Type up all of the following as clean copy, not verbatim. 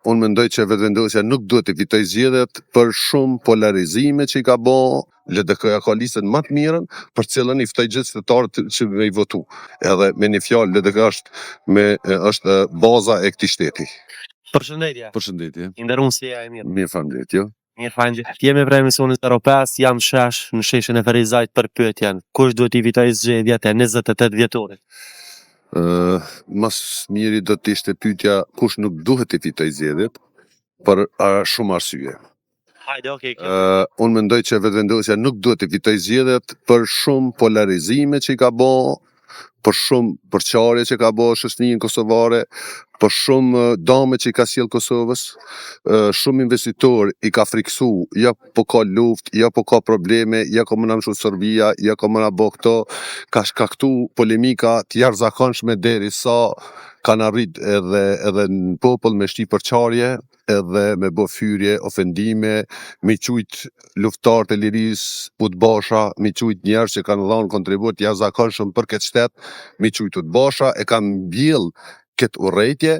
Unë mendoj që vetëvendosja nuk duhet të fitoj zgjedhjet për shumë polarizime që i ka bo. LDK-ja ka listën më të mirën, për cilën i ftoj gjithë qytetarët që me i votu. Edhe me një fjalë, LDK është baza e këtij shteti. Përshëndetje. Përshëndetje. I nderuar si e mirë. Mirë faleminderit, jo. Mirë faleminderit. Jemi prej emisionit 05, jam shesh në sheshin e Ferizajt për pyetjen. Kush duhet i fitoj zgjedhjet e 28 vjetorit? Mas miri do të ishte pyetja kush nuk duhet të fitoj zgjedhjet për shumë arsye. Hajde, okay. Unë mendoj që vetëvendosja nuk duhet të fitoj zgjedhjet për shumë polarizime që i ka bo, për shumë përçarje që ka bo shoqërinë kosovare, për shumë dame që i ka sjell Kosovës, shumë investitor i ka friksu, ja po ka luftë, ja po ka probleme, ja ka më na mshu Serbia, ja ka më na bo këto, ka shkaktu polemika të jashtëzakonshme derisa kanë arrit edhe në popull me shti përçarje, edhe me bo fyrje, ofendime, me qujt luftarët e lirisë utbasha, me qujt njerëz që kanë dhënë kontribut jashtëzakonshëm për këtë shtet, me qujt utbasha, e kanë mbjell këtë urrejtje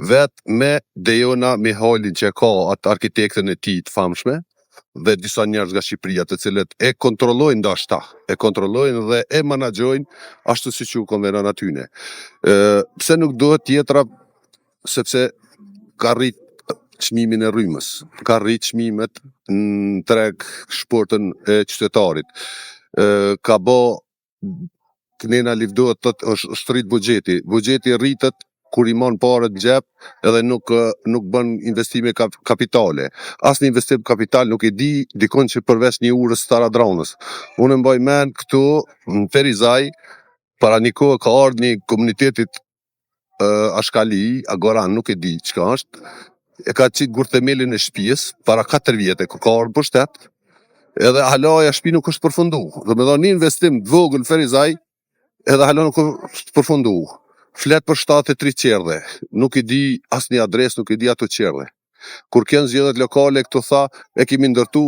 vetë me Dejona Mihalin që ka atë arkitektën e tij të famshme dhe disa njerëz nga Shqipëria të cilët e kontrollojnë ndoshta, e kontrollojnë dhe e menaxhojnë ashtu siç u konvenon atyne. Pse nuk duhet tjetra? Sepse ka rrit çmimin e rrymës, ka rrit çmimet në treg shportën e qytetarit. Ka bo Knena Livdohet thotë është rrit buxheti. Buxheti rritet kur i mon parët në xhep edhe nuk bën investime kapitale. Asnjë investim kapital nuk e di dikon që përveç një urës Staradranës. Unë mbaj mend këtu në Ferizaj, para një kohë ka ardhur një komunitetit Ashkali, Agoran, nuk e di çka është, e ka qitë gur themelin e shtëpisë para 4 vjetë, kur ka ardhur pushtet, edhe halaja shtëpi nuk është përfundu. Dhe me thonë një investim të vogël Ferizaj, edhe hala nuk është përfundu. Flet për 73 qerdhe, nuk i di asnjë adresë, nuk i di ato qerdhe. Kur kënë zgjedhjet lokale këtu tha, e kemi ndërtu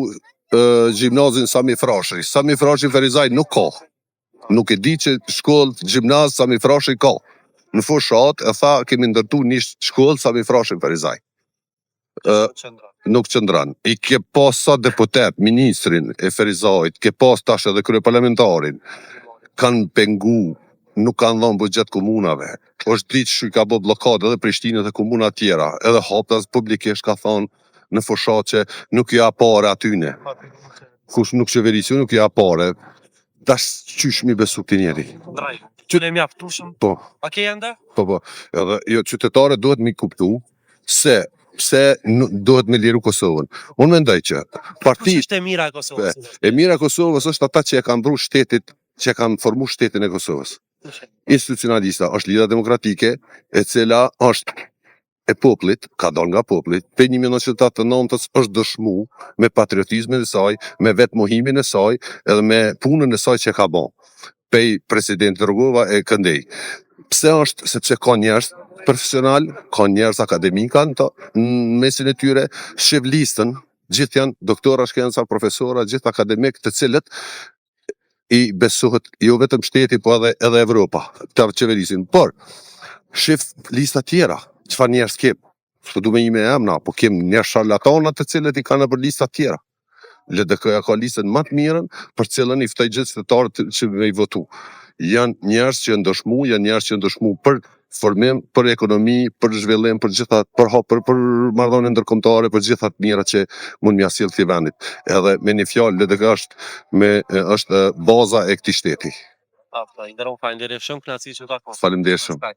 gjimnazin Sami Frashi. Sami Frashi Ferizaj nuk ka. Nuk e di që shkollë gjimnaz Sami Frashi ka. Në fushat e tha kemi ndërtu një shkollë Sami Frashi Ferizaj. Nuk qëndran. I ke pas sa deputet, ministrin e Ferizajt, ke pas tash edhe kryeparlamentarin, kanë pengu, nuk kanë dhënë buxhet komunave. Është ditë që ka bë bllokadë edhe Prishtinës dhe komuna tjera, edhe haptas publikisht ka thonë në fushat që nuk ja pare atyne. Kush nuk qeverisë, nuk ja pare. Tash qysh mi besu këtij njeri? Draj. Qytet e mjaftueshëm? Po. A ke ende? Po. Edhe jo qytetarët duhet mi kuptu se pse duhet me liru Kosovën. Unë mendoj që Kush është e mira e Kosovës? E mira e Kosovës është ata që e kanë mbru shtetit, që e kanë formu shtetin e Kosovës. Institucionalista është Lidha Demokratike, e cila është e popullit, ka dalë nga populli, prej 1979 është dëshmu me patriotizmin e saj, me vetmohimin e saj, edhe me punën e saj që ka bën. Pej president Rugova e këndej. Pse është? Sepse ka njerëz profesional, ka njerëz akademik në mesin e tyre, shef listën, gjithë janë doktora shkenca, profesora, gjithë akademik, të cilët i besohet jo vetëm shteti, po edhe Evropa, të qeverisin. Por, shef lista tjera, çfarë njerëz kem? Së du me ime emna, po kem njerëz sharlatanat të cilët i kanë për lista tjera. LDK-ja ka listën më të mirën, për cilën i ftoj gjithë qytetarët që me i votu. Janë njerëz që janë ndëshmu për formim, për ekonomi, për zhvillim, për gjitha, për marrëdhënie ndërkombëtare, për gjitha të mira që mund m'ia sjell këtij vendit. Edhe me një fjalë, LDK është baza e këtij shteti. I nderuar, faleminderit shumë, kënaqësi që takon. Faleminderit shumë.